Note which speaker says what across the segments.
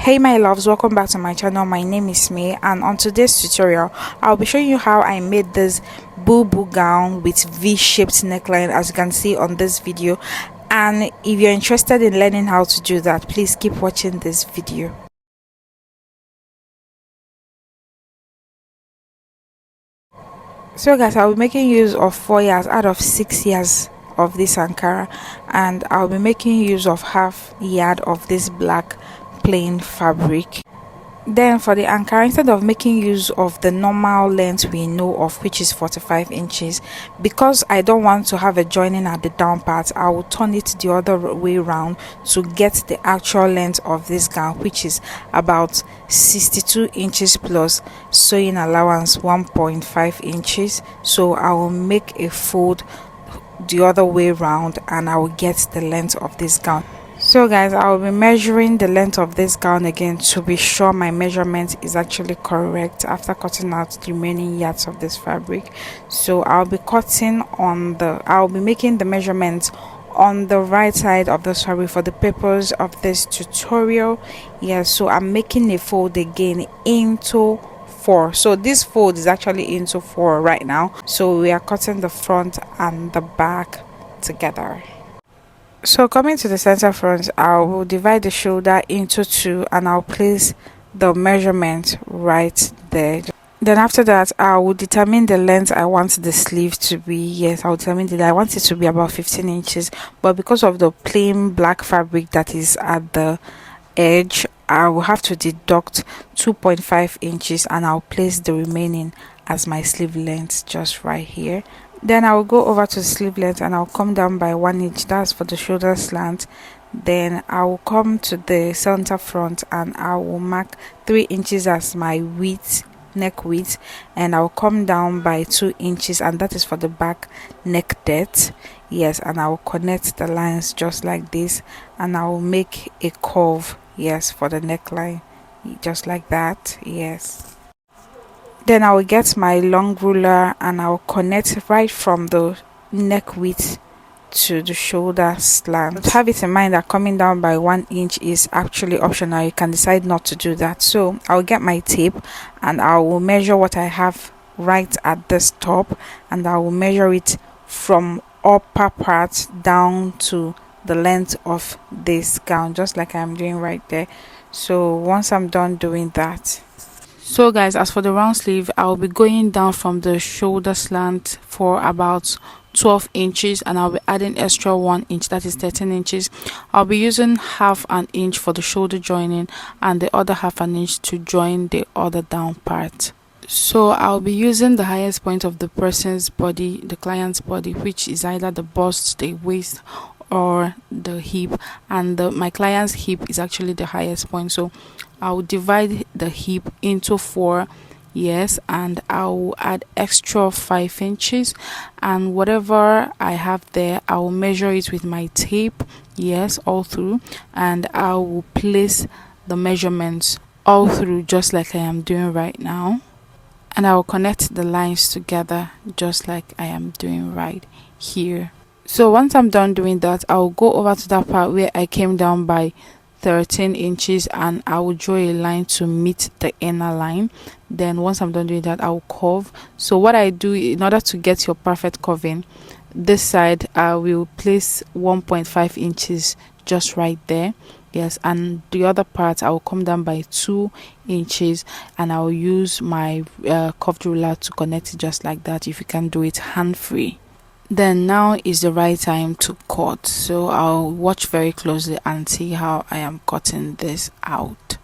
Speaker 1: Hey my loves, welcome back to my channel. My name is May, and on today's tutorial I'll be showing you how I made this Bubu gown with V-shaped neckline, as you can see on this video. And if you're interested in learning how to do that, please keep watching this video. So guys, I'll be making use of 4 yards out of 6 yards of this Ankara, and I'll be making use of half yard of this black plain fabric. Then for the Ankara, instead of making use of the normal length we know of, which is 45 inches, because I don't want to have a joining at the down part, I will turn it the other way around to get the actual length of this gown, which is about 62 inches plus sewing allowance 1.5 inches. So I will make a fold the other way around and I will get the length of this gown. So guys, I will be measuring the length of this gown again to be sure my measurement is actually correct after cutting out the remaining yards of this fabric. So I'll be making the measurements on the right side of the fabric for the purpose of this tutorial. Yes, so I'm making a fold again into 4. So this fold is actually into 4 right now. So we are cutting the front and the back together. So coming to the center front, I will divide the shoulder into 2 and I'll place the measurement right there. Then after that, I will determine the length I want the sleeve to be. Yes, I'll determine that I want it to be about 15 inches, but because of the plain black fabric that is at the edge, I will have to deduct 2.5 inches and I'll place the remaining as my sleeve length just right here. Then I will go over to sleeve length and I'll come down by 1 inch. That's for the shoulder slant. Then I will come to the center front and I will mark 3 inches as my width, neck width, and I'll come down by 2 inches, and that is for the back neck depth. Yes, and I will connect the lines just like this, and I will make a curve, yes, for the neckline, just like that. Yes. Then I will get my long ruler and I will connect right from the neck width to the shoulder slant. But have it in mind that coming down by 1 inch is actually optional. You can decide not to do that. So I will get my tape and I will measure what I have right at this top, and I will measure it from upper part down to the length of this gown, just like I'm doing right there. So once I'm done doing that, so guys, as for the round sleeve, I'll be going down from the shoulder slant for about 12 inches and I'll be adding extra 1 inch, that is 13 inches. I'll be using half an inch for the shoulder joining and the other half an inch to join the other down part. So I'll be using the highest point of the person's body, the client's body, which is either the bust, the waist, or the hip, and my client's hip is actually the highest point. So I'll divide the hip into 4, yes, and I'll add extra 5 inches, and whatever I have there, I'll measure it with my tape, yes, all through, and I will place the measurements all through just like I am doing right now, and I will connect the lines together just like I am doing right here. So once I'm done doing that, I'll go over to that part where I came down by 13 inches and I will draw a line to meet the inner line. Then once I'm done doing that, I will curve. So what I do in order to get your perfect curving, this side I will place 1.5 inches just right there, yes, and the other part I will come down by 2 inches and I will use my curved ruler to connect it just like that, if you can do it hand free. Then now is the right time to cut, so I'll watch very closely and see how I am cutting this out.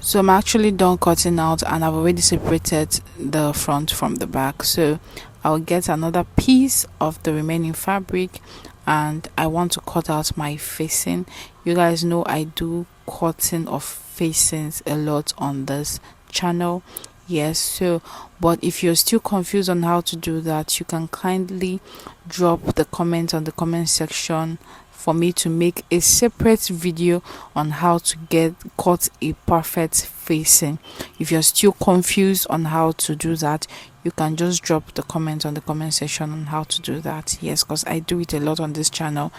Speaker 1: So I'm actually done cutting out and I've already separated the front from the back. So I'll get another piece of the remaining fabric and I want to cut out my facing. You guys know I do cutting of facings a lot on this channel. Yes, so but if you're still confused on how to do that, you can kindly drop the comment on the comment section for me to make a separate video on how to cut a perfect facing. If you're still confused on how to do that, you can just drop the comment on the comment section on how to do that. Yes, because I do it a lot on this channel.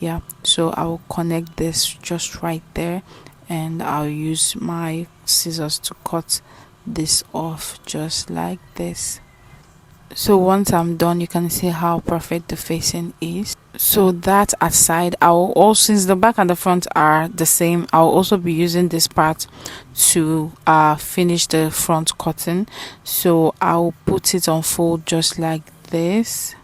Speaker 1: Yeah, so I will connect this just right there and I'll use my scissors to cut this off just like this. So once I'm done, you can see how perfect the facing is. So that aside, I'll also, since the back and the front are the same, I'll also be using this part to finish the front cutting. So I'll put it on fold just like this.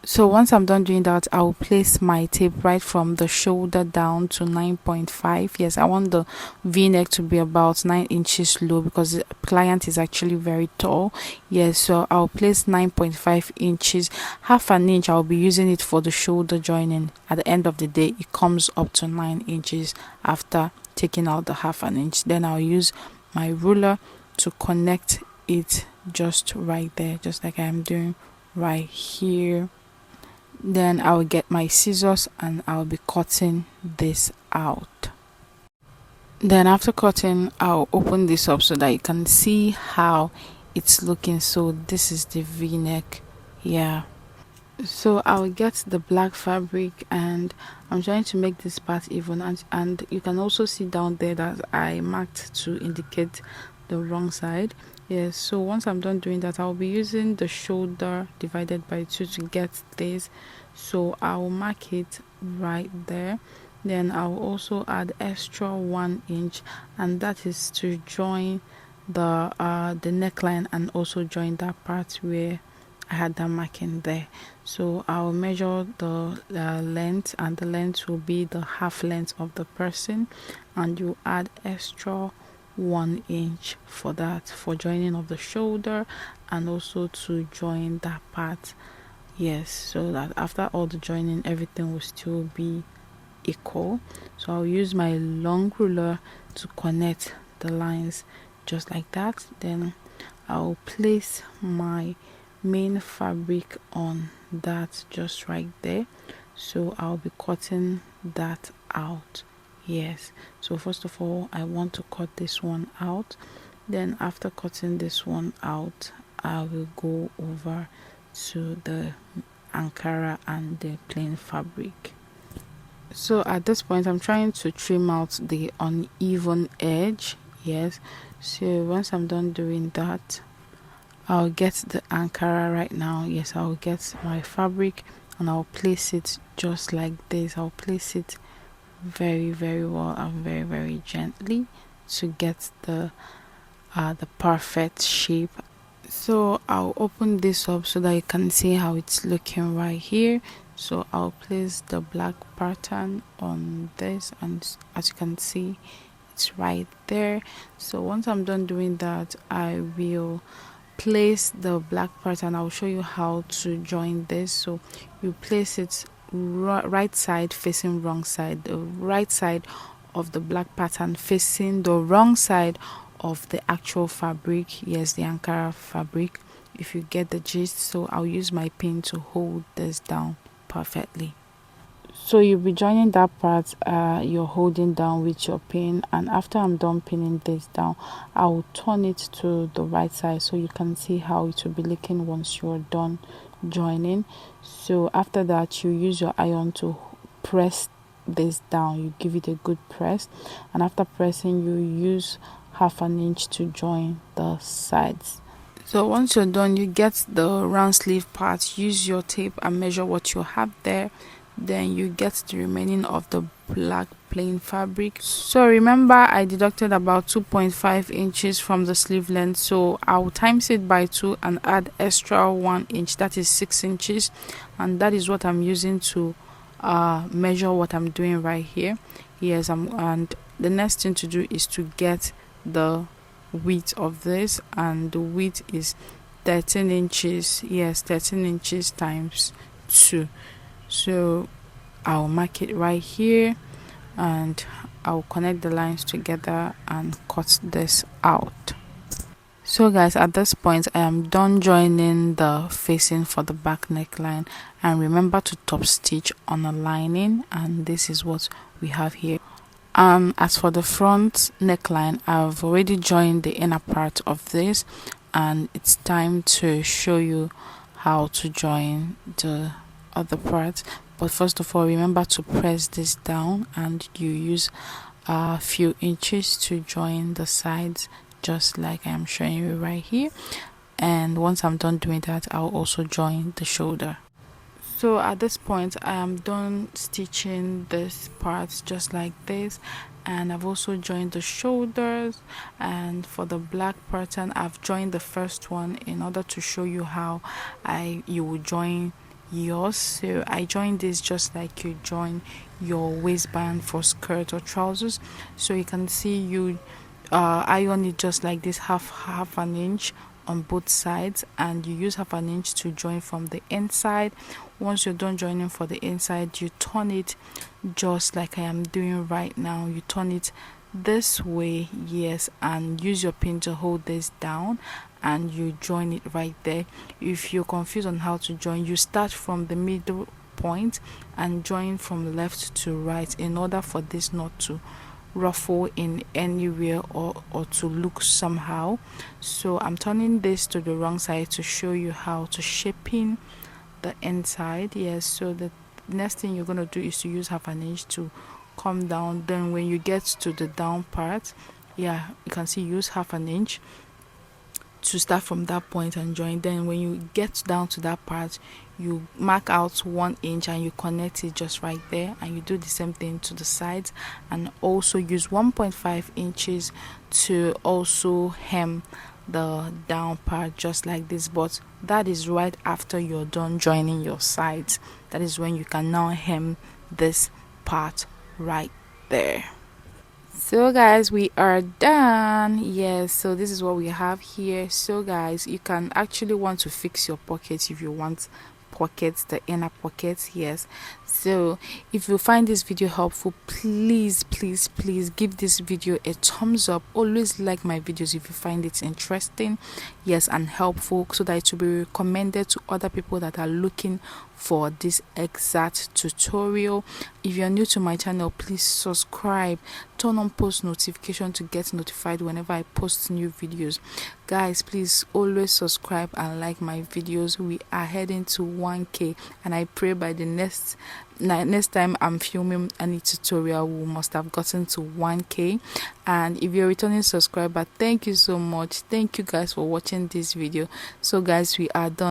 Speaker 1: So once I'm done doing that, I'll place my tape right from the shoulder down to 9.5. Yes, I want the v-neck to be about 9 inches low because the client is actually very tall. Yes, so I'll place 9.5 inches. Half an inch I'll be using it for the shoulder joining. At the end of the day, it comes up to 9 inches after taking out the half an inch. Then I'll use my ruler to connect it just right there, just like I am doing right here. Then I'll get my scissors and I'll be cutting this out. Then after cutting, I'll open this up so that you can see how it's looking. So this is the v-neck. Yeah, so I'll get the black fabric and I'm trying to make this part even, and you can also see down there that I marked to indicate the wrong side. Yes, so once I'm done doing that, I'll be using the shoulder divided by 2 to get this. So I'll mark it right there. Then I'll also add extra 1 inch, and that is to join the neckline and also join that part where I had that marking there. So I'll measure the length, and the length will be the half length of the person, and you add extra 1 inch for that, for joining of the shoulder and also to join that part. Yes, so that after all the joining, everything will still be equal. So I'll use my long ruler to connect the lines just like that. Then I'll place my main fabric on that just right there. So I'll be cutting that out. Yes, so first of all, I want to cut this one out. Then after cutting this one out, I will go over to the Ankara and the plain fabric. So at this point, I'm trying to trim out the uneven edge. Yes, so once I'm done doing that, I'll get the Ankara right now. Yes, I'll get my fabric and I'll place it just like this. I'll place it very well and very gently to get the perfect shape. So I'll open this up so that you can see how it's looking right here. So I'll place the black pattern on this, and as you can see, it's right there. So once I'm done doing that, I will place the black pattern. I'll show you how to join this. So you place it right side facing wrong side, the right side of the black pattern facing the wrong side of the actual fabric. Yes, the Ankara fabric, if you get the gist. So I'll use my pin to hold this down perfectly. So you'll be joining that part you're holding down with your pin, and after I'm done pinning this down, I'll turn it to the right side so you can see how it will be looking once you're done joining. So after that, you use your iron to press this down. You give it a good press, and after pressing, you use half an inch to join the sides. So once you're done, you get the round sleeve part, use your tape and measure what you have there. Then you get the remaining of the black plain fabric. So remember, I deducted about 2.5 inches from the sleeve length, so I'll times it by 2 and add extra 1 inch, that is 6 inches, and that is what I'm using to measure what I'm doing right here. Yes, and the next thing to do is to get the width of this, and the width is 13 inches. Yes, 13 inches times 2. So I'll mark it right here and I'll connect the lines together and cut this out. So guys, at this point I am done joining the facing for the back neckline, and remember to top stitch on a lining, and this is what we have here. As for the front neckline, I've already joined the inner part of this, and it's time to show you how to join the other part. But first of all, remember to press this down, and you use a few inches to join the sides, just like I am showing you right here. And once I'm done doing that, I'll also join the shoulder. So at this point I am done stitching this part just like this, and I've also joined the shoulders. And for the black pattern, I've joined the first one in order to show you how you will join yours. So I joined this just like you join your waistband for skirt or trousers. So you can see you iron it just like this, half an inch on both sides, and you use half an inch to join from the inside. Once you're done joining for the inside, you turn it just like I am doing right now. You turn it this way, yes, and use your pin to hold this down, and you join it right there. If you're confused on how to join, you start from the middle point and join from left to right in order for this not to ruffle in anywhere or to look somehow. So I'm turning this to the wrong side to show you how to shape in the inside. Yes, so the next thing you're going to do is to use half an inch to come down. Then when you get to the down part, yeah, you can see use half an inch to start from that point and join. Then when you get down to that part, you mark out 1 inch and you connect it just right there, and you do the same thing to the sides, and also use 1.5 inches to also hem the down part just like this. But that is right after you're done joining your sides. That is when you can now hem this part right there. So guys, we are done. Yes, so this is what we have here. So guys, you can actually want to fix your pockets if you want pockets, the inner pockets. Yes, so if you find this video helpful, please give this video a thumbs up. Always like my videos if you find it interesting, yes, and helpful, so that it will be recommended to other people that are looking for this exact tutorial. If you're new to my channel, please subscribe, turn on post notification to get notified whenever I post new videos. Guys, please always subscribe and like my videos. We are heading to 1K, and I pray by the next time I'm filming any tutorial, we must have gotten to 1K. And if you're a returning subscriber, thank you so much. Thank you guys for watching this video. So guys, we are done.